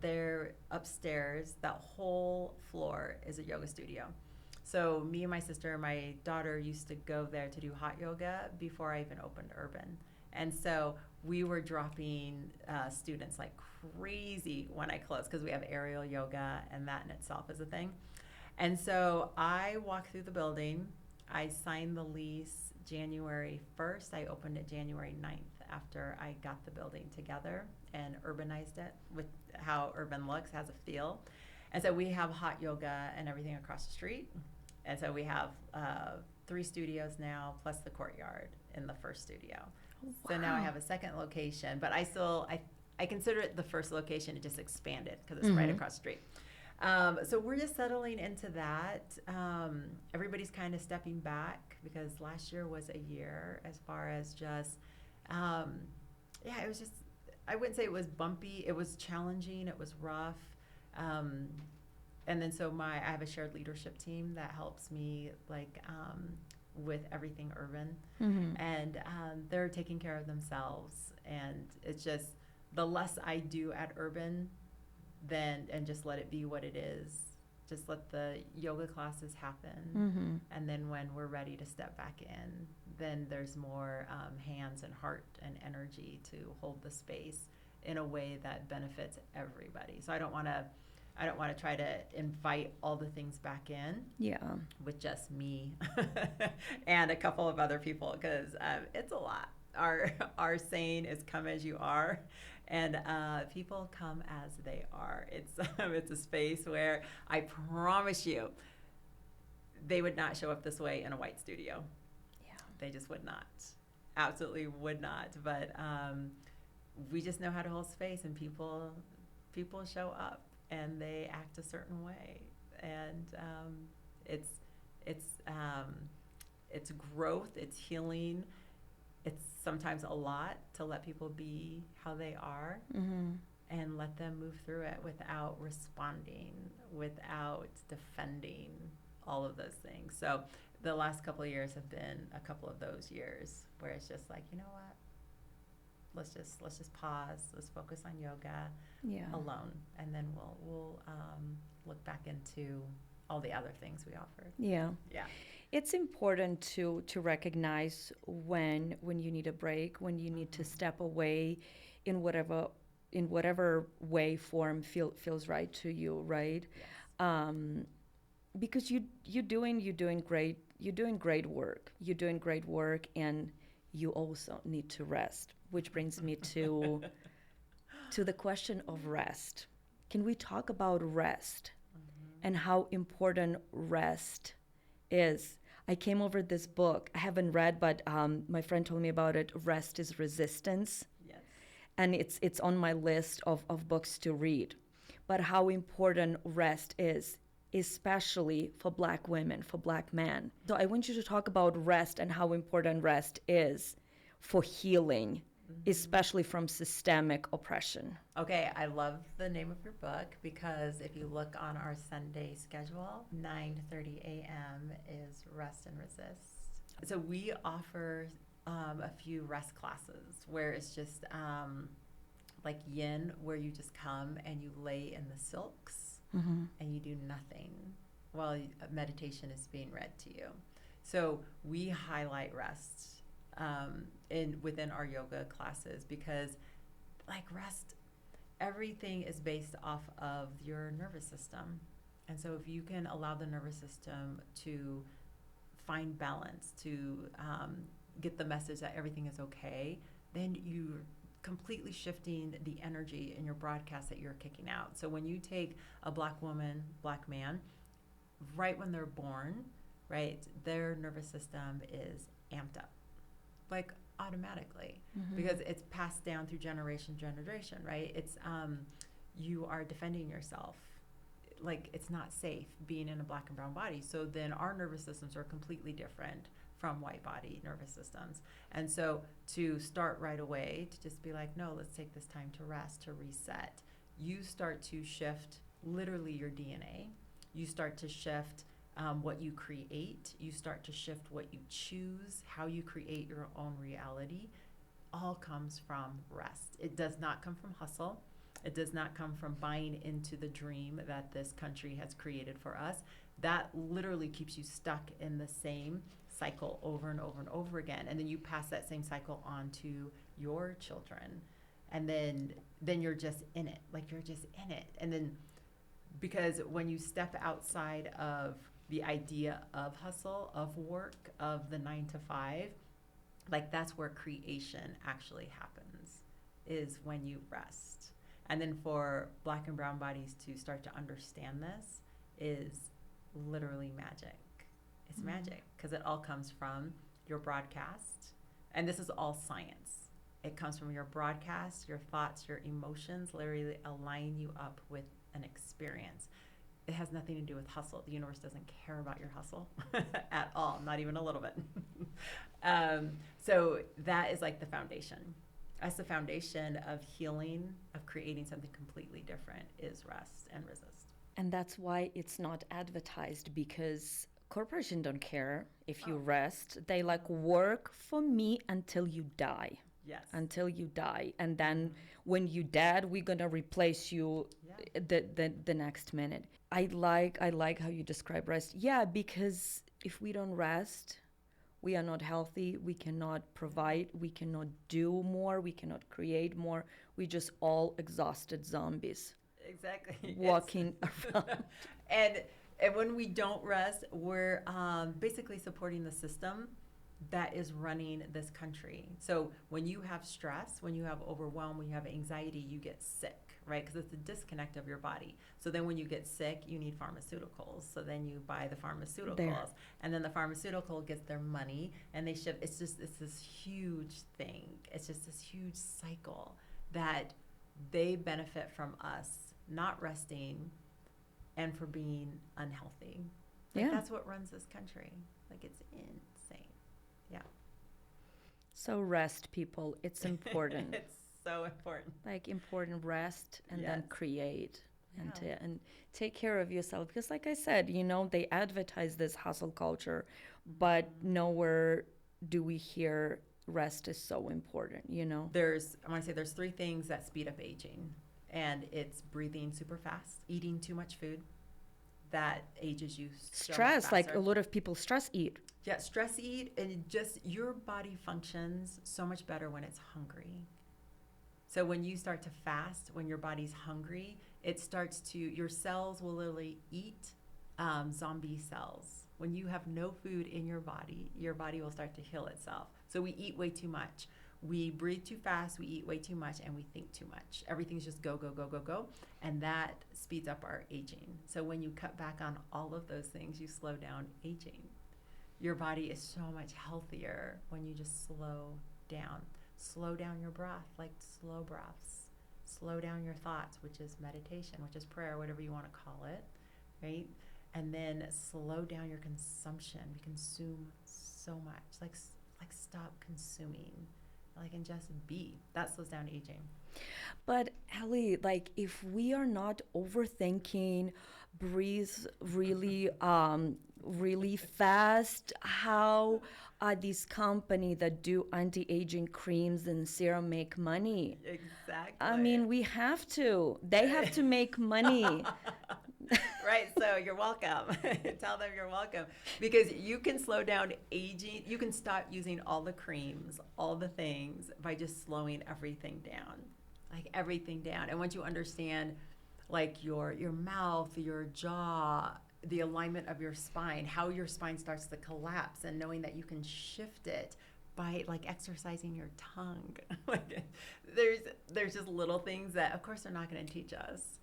S2: There upstairs, that whole floor is a yoga studio. So me and my sister and my daughter used to go there to do hot yoga before I even opened Urban. And so we were dropping students like crazy when I closed, because we have aerial yoga, and that in itself is a thing. And so I walked through the building. I signed the lease January 1st. I opened it January 9th after I got the building together and urbanized it with how Urban looks, has a feel. And so we have hot yoga and everything across the street. And so we have 3 studios now, plus the courtyard in the first studio.
S3: Wow.
S2: So now I have a second location, but I consider it the first location. It just expanded because it's right across the street. So we're just settling into that. Everybody's kind of stepping back because last year was a year as far as just, it was just, I wouldn't say it was bumpy. It was challenging. It was rough. And then so I have a shared leadership team that helps me with everything Urban, and they're taking care of themselves. And it's just the less I do at Urban, and just let it be what it is. Just let the yoga classes happen, and then when we're ready to step back in, then there's more hands and heart and energy to hold the space in a way that benefits everybody. So I don't want to try to invite all the things back in.
S3: Yeah.
S2: With just me and a couple of other people, because it's a lot. Our saying is "come as you are," and people come as they are. It's a space where I promise you, they would not show up this way in a white studio.
S3: Yeah.
S2: They just would not. Absolutely would not. But we just know how to hold space, and people show up and they act a certain way, and it's growth, it's healing. It's sometimes a lot to let people be how they are, and let them move through it without responding, without defending, all of those things. So the last couple of years have been a couple of those years where it's just like, you know what? Let's just pause. Let's focus on yoga alone, and then we'll look back into all the other things we offer.
S3: Yeah.
S2: Yeah.
S3: It's important to recognize when you need a break, when you need to step away in whatever way, form feels right to you, right?
S2: Yes.
S3: Because you're doing great work, and you also need to rest, which brings me to the question of rest. Can we talk about rest and how important rest is? I came over this book. I haven't read, but my friend told me about it. Rest is Resistance.
S2: Yes.
S3: And it's on my list of books to read. But how important rest is, especially for Black women, for Black men. So I want you to talk about rest and how important rest is for healing, especially from systemic oppression.
S2: Okay, I love the name of your book, because if you look on our Sunday schedule, 9:30 a.m. is Rest and Resist. So we offer a few rest classes where it's just like yin, where you just come and you lay in the silks and you do nothing while meditation is being read to you. So we highlight rest within our yoga classes, because like rest, everything is based off of your nervous system. And so if you can allow the nervous system to find balance, to get the message that everything is okay, then you're completely shifting the energy in your broadcast that you're kicking out. So when you take a Black woman, Black man, right when they're born, right, their nervous system is amped up, like automatically, because it's passed down through generation, right? It's you are defending yourself. Like, it's not safe being in a Black and brown body. So then our nervous systems are completely different from white body nervous systems. And so to start right away, to just be like, no, let's take this time to rest, to reset, you start to shift literally your DNA. You start to shift what you create. You start to shift what you choose, how you create your own reality. All comes from rest. It does not come from hustle. It does not come from buying into the dream that this country has created for us. That literally keeps you stuck in the same cycle over and over and over again. And then you pass that same cycle on to your children. And then you're just in it. Like, you're just in it. And then, because when you step outside of the idea of hustle, of work, of the 9 to 5, like, that's where creation actually happens, is when you rest. And then for Black and brown bodies to start to understand this is literally magic. It's magic, because it all comes from your broadcast. And this is all science. It comes from your broadcast, your thoughts, your emotions, literally align you up with an experience. It has nothing to do with hustle. The universe doesn't care about your hustle at all, not even a little bit. So that is like the foundation. That's the foundation of healing, of creating something completely different, is rest and resist.
S3: And that's why it's not advertised, because corporations don't care if you rest. They like, work for me until you die.
S2: Yes.
S3: Until you die. And then when you dead, we're gonna replace you the next minute. I like how you describe rest. Yeah, because if we don't rest, we are not healthy, we cannot provide, we cannot do more, we cannot create more. We're just all exhausted zombies.
S2: Exactly.
S3: Walking around.
S2: And when we don't rest, we're basically supporting the system that is running this country. So when you have stress, when you have overwhelm, when you have anxiety, you get sick, right? Because it's a disconnect of your body. So then when you get sick, you need pharmaceuticals. So then you buy the pharmaceuticals,
S3: There.
S2: and then the pharmaceutical gets their money, and they ship. It's this huge thing. It's just this huge cycle that they benefit from us not resting and for being unhealthy. Like,
S3: Yeah.
S2: that's what runs this country. Like, it's insane. Yeah.
S3: So rest, people. It's important.
S2: It's so important.
S3: Like important rest and then
S2: Yes.
S3: create and
S2: Yeah.
S3: and take care of yourself because like I said, they advertise this hustle culture, but nowhere do we hear rest is so important.
S2: I want to say there's 3 things that speed up aging, and it's breathing super fast, eating too much food that ages you so much
S3: Stress, like
S2: faster.
S3: a lot of people stress eat.
S2: Yeah, stress eat, and your body functions so much better when it's hungry. So when you start to fast, when your body's hungry, your cells will literally eat zombie cells. When you have no food in your body will start to heal itself. So we eat way too much. We breathe too fast, we eat way too much, and we think too much. Everything's just go, go, go, go, go. And that speeds up our aging. So when you cut back on all of those things, you slow down aging. Your body is so much healthier when you just slow down. Slow down your breath, like slow breaths. Slow down your thoughts, which is meditation, which is prayer, whatever you want to call it, right? And then slow down your consumption. We consume so much. Like stop consuming. Like, and just be. That slows down aging.
S3: But Ellie, like if we are not overthinking, breathe really really fast, how are these companies that do anti-aging creams and serum make money?
S2: Exactly.
S3: I mean, we have to. They have to make money.
S2: Right, so you're welcome. Tell them you're welcome. Because you can slow down aging. You can stop using all the creams, all the things, by just slowing everything down. Like everything down. And once you understand like your mouth, your jaw, the alignment of your spine, how your spine starts to collapse, and knowing that you can shift it by like exercising your tongue. Like, there's just little things that of course they're not going to teach us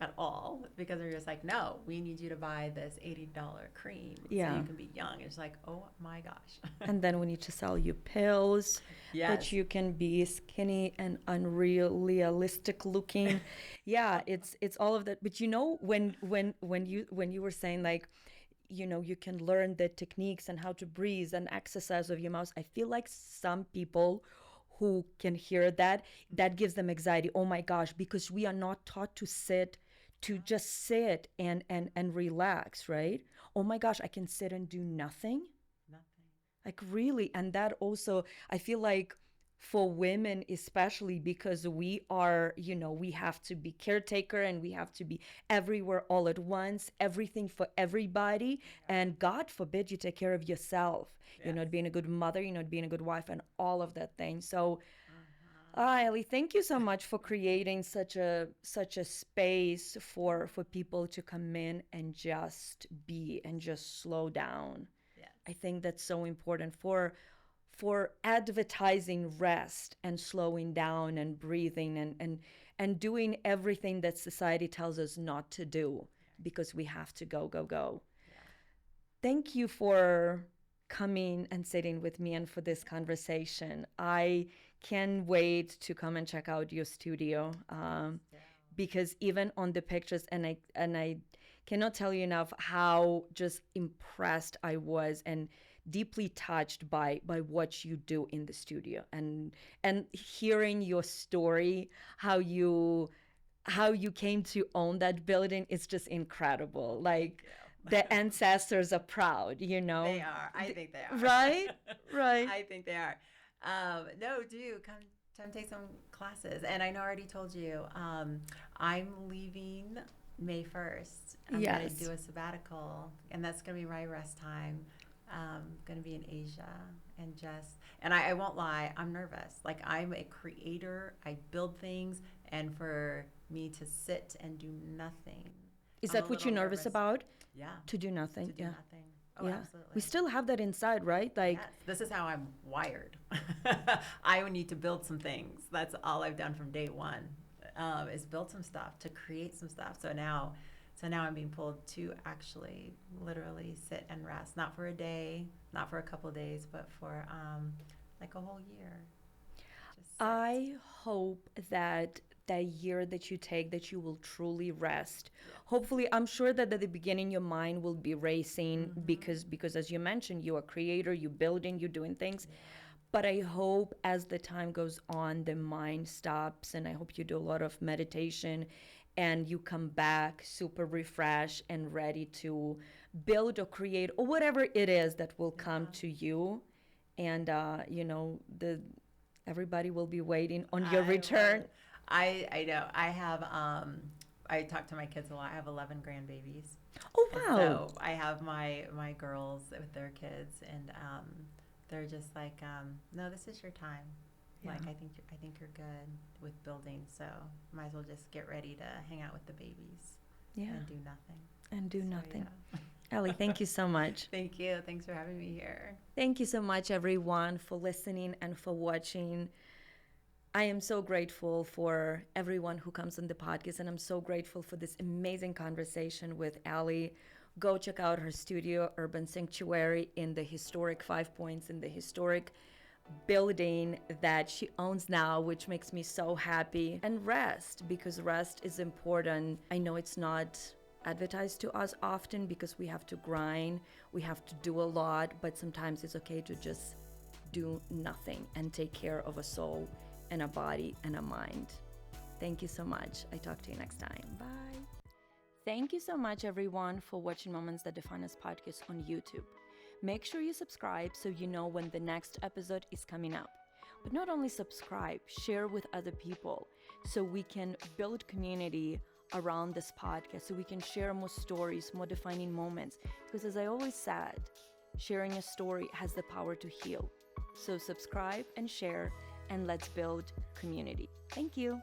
S2: at all, because they're just like, no, we need you to buy this $80 cream so
S3: Yeah.
S2: you can be young. It's like, oh my gosh.
S3: And then we need to sell you pills
S2: Yes.
S3: that you can be skinny and unrealistic looking. Yeah, it's all of that. But when you were saying like, you can learn the techniques and how to breathe and exercise of your mouth, I feel like some people who can hear that gives them anxiety. Oh my gosh, because we are not taught to just sit and relax, right? Oh my gosh, I can sit and do nothing.
S2: Nothing.
S3: Like really. And that also, I feel like for women especially, because we are, we have to be caretaker and we have to be everywhere all at once, everything for everybody. And God forbid you take care of yourself. You're not being a good mother, you're not being a good wife, and all of that thing. So Ellie, thank you so much for creating such a space for people to come in and just be and just slow down.
S2: Yes.
S3: I think that's so important for advertising rest and slowing down and breathing and doing everything that society tells us not to do because we have to go, go, go.
S2: Yeah.
S3: Thank you for coming and sitting with me and for this conversation. I can't wait to come and check out your studio because even on the pictures, and I cannot tell you enough how just impressed I was and deeply touched by what you do in the studio, and hearing your story, how you came to own that building is just incredible. Like the ancestors are proud,
S2: They are. I think they are.
S3: Right? Right.
S2: I think they are. No, do come take some classes. And I know I already told you, I'm leaving May 1st. I'm going
S3: Yes.
S2: to do a sabbatical, and that's going to be my rest time. Going to be in Asia, and I won't lie, I'm nervous. Like, I'm a creator, I build things, and for me to sit and do nothing.
S3: Is
S2: I'm
S3: that
S2: a
S3: what you're
S2: little
S3: nervous about?
S2: Yeah.
S3: To do nothing?
S2: To do
S3: Yeah.
S2: nothing. Oh,
S3: Yeah.
S2: absolutely.
S3: We still have that inside, right? Like,
S2: Yes, this is how I'm wired. I would need to build some things. That's all I've done from day one, is build some stuff, to create some stuff. So now I'm being pulled to actually literally sit and rest, not for a day, not for a couple of days, but for like a whole year. Just sit.
S3: I hope that that year that you take, that you will truly rest. Hopefully, I'm sure that at the beginning your mind will be racing because as you mentioned, you're a creator, you're building, you're doing things. But I hope as the time goes on, the mind stops, and I hope you do a lot of meditation and you come back super refreshed and ready to build or create or whatever it is that will come to you. And the everybody will be waiting on your return.
S2: I know. I talk to my kids a lot. I have 11 grandbabies.
S3: Oh
S2: And
S3: wow.
S2: so I have my girls with their kids, and they're just like, no, this is your time. Like,
S3: Yeah.
S2: I think you're good with building, so might as well just get ready to hang out with the babies
S3: Yeah.
S2: and do nothing.
S3: And do
S2: So,
S3: nothing.
S2: yeah.
S3: Ellie, thank you so much.
S2: Thank you. Thanks for having me here.
S3: Thank you so much, everyone, for listening and for watching. I am so grateful for everyone who comes on the podcast, and I'm so grateful for this amazing conversation with Ali. Go check out her studio, Urban Sanctuary, in the historic Five Points, in the historic building that she owns now, which makes me so happy. And rest, because rest is important. I know it's not advertised to us often because we have to grind, we have to do a lot, but sometimes it's okay to just do nothing and take care of a soul and a body and a mind. Thank you so much. I talk to you next time. Bye. Thank you so much, everyone, for watching Moments That Define Us podcast on YouTube. Make sure you subscribe so you know when the next episode is coming up. But not only subscribe, share with other people so we can build community around this podcast, so we can share more stories, more defining moments. Because as I always said, sharing a story has the power to heal. So subscribe and share, and let's build community. Thank you.